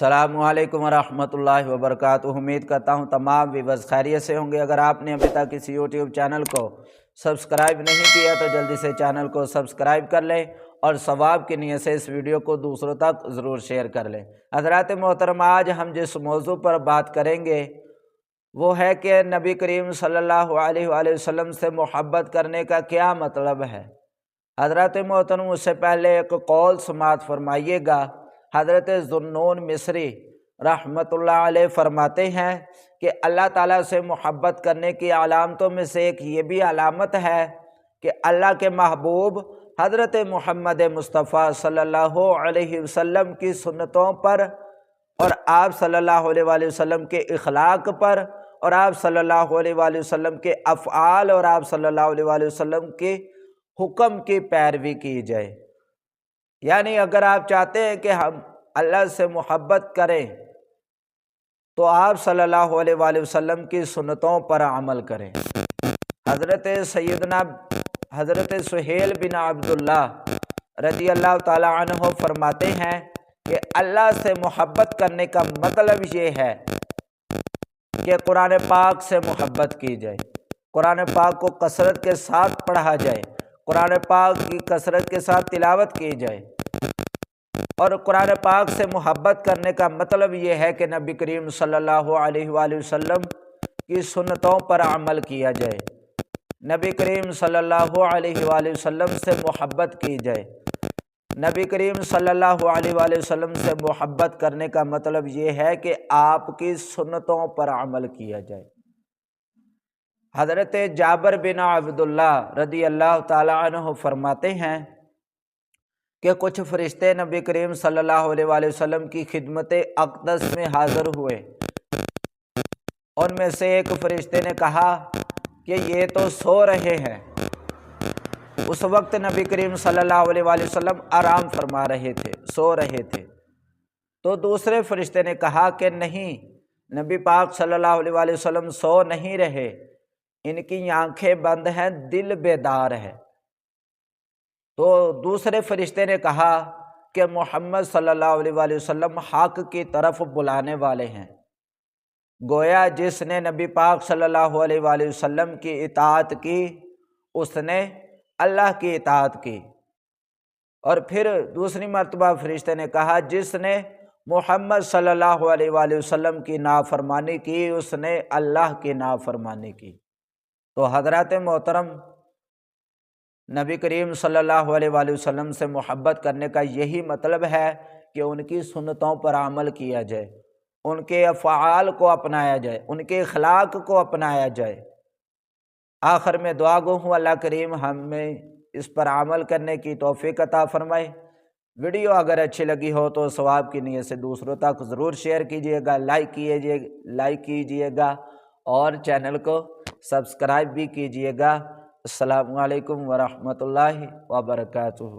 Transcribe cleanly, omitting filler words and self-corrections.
السلام علیکم ورحمۃ اللہ وبرکاتہ۔ امید کرتا ہوں تمام ویورز خیریت سے ہوں گے۔ اگر آپ نے ابھی تک اس یوٹیوب چینل کو سبسکرائب نہیں کیا تو جلدی سے چینل کو سبسکرائب کر لیں اور ثواب کی نیت سے اس ویڈیو کو دوسروں تک ضرور شیئر کر لیں۔ حضرات محترم، آج ہم جس موضوع پر بات کریں گے وہ ہے کہ نبی کریم صلی اللہ علیہ وآلہ وسلم سے محبت کرنے کا کیا مطلب ہے۔ حضرات محترم، اس سے پہلے ایک قول سماعت فرمائیے گا۔ حضرت ذوالنون مصری رحمۃ اللہ علیہ فرماتے ہیں کہ اللہ تعالیٰ سے محبت کرنے کی علامتوں میں سے ایک یہ بھی علامت ہے کہ اللہ کے محبوب حضرت محمد مصطفیٰ صلی اللہ علیہ وسلم کی سنتوں پر اور آپ صلی اللہ علیہ وآلہ وسلم کے اخلاق پر اور آپ صلی اللہ علیہ وآلہ وسلم کے افعال اور آپ صلی اللہ علیہ وآلہ وسلم کے حکم کی پیروی کی جائے۔ یعنی اگر آپ چاہتے ہیں کہ ہم اللہ سے محبت کریں تو آپ صلی اللہ علیہ وآلہ وسلم کی سنتوں پر عمل کریں۔ حضرت سہیل بن عبداللہ رضی اللہ تعالی عنہ فرماتے ہیں کہ اللہ سے محبت کرنے کا مطلب یہ ہے کہ قرآن پاک سے محبت کی جائے، قرآن پاک کو کثرت کے ساتھ پڑھا جائے، قرآن پاک کی کثرت کے ساتھ تلاوت کی جائے۔ اور قرآن پاک سے محبت کرنے کا مطلب یہ ہے کہ نبی کریم صلی اللہ علیہ وآلہ وسلم کی سنتوں پر عمل کیا جائے، نبی کریم صلی اللہ علیہ وآلہ وسلم سے محبت کی جائے۔ نبی کریم صلی اللہ علیہ وآلہ وسلم سے محبت کرنے کا مطلب یہ ہے کہ آپ کی سنتوں پر عمل کیا جائے۔ حضرت جابر بن عبداللہ رضی اللہ تعالی عنہ فرماتے ہیں کہ کچھ فرشتے نبی کریم صلی اللہ علیہ وآلہ وسلم کی خدمت اقدس میں حاضر ہوئے۔ ان میں سے ایک فرشتے نے کہا کہ یہ تو سو رہے ہیں۔ اس وقت نبی کریم صلی اللہ علیہ وآلہ وسلم آرام فرما رہے تھے، سو رہے تھے۔ تو دوسرے فرشتے نے کہا کہ نہیں، نبی پاک صلی اللہ علیہ وآلہ وسلم سو نہیں رہے، ان کی آنکھیں بند ہیں، دل بیدار ہے۔ تو دوسرے فرشتے نے کہا کہ محمد صلی اللہ علیہ وآلہ وسلم حق کی طرف بلانے والے ہیں۔ گویا جس نے نبی پاک صلی اللہ علیہ وآلہ وسلم کی اطاعت کی اس نے اللہ کی اطاعت کی۔ اور پھر دوسری مرتبہ فرشتے نے کہا جس نے محمد صلی اللہ علیہ وآلہ وسلم کی نافرمانی کی اس نے اللہ کی نافرمانی کی۔ تو حضرات محترم، نبی کریم صلی اللہ علیہ وآلہ وسلم سے محبت کرنے کا یہی مطلب ہے کہ ان کی سنتوں پر عمل کیا جائے، ان کے افعال کو اپنایا جائے، ان کے اخلاق کو اپنایا جائے۔ آخر میں دعا گو ہوں اللہ کریم ہمیں اس پر عمل کرنے کی توفیق عطا فرمائے۔ ویڈیو اگر اچھی لگی ہو تو ثواب کی نیت سے دوسروں تک ضرور شیئر کیجیے گا، لائک کیجیے گا اور چینل کو سبسکرائب بھی کیجیے گا۔ السلام علیکم ورحمۃ اللہ وبرکاتہ۔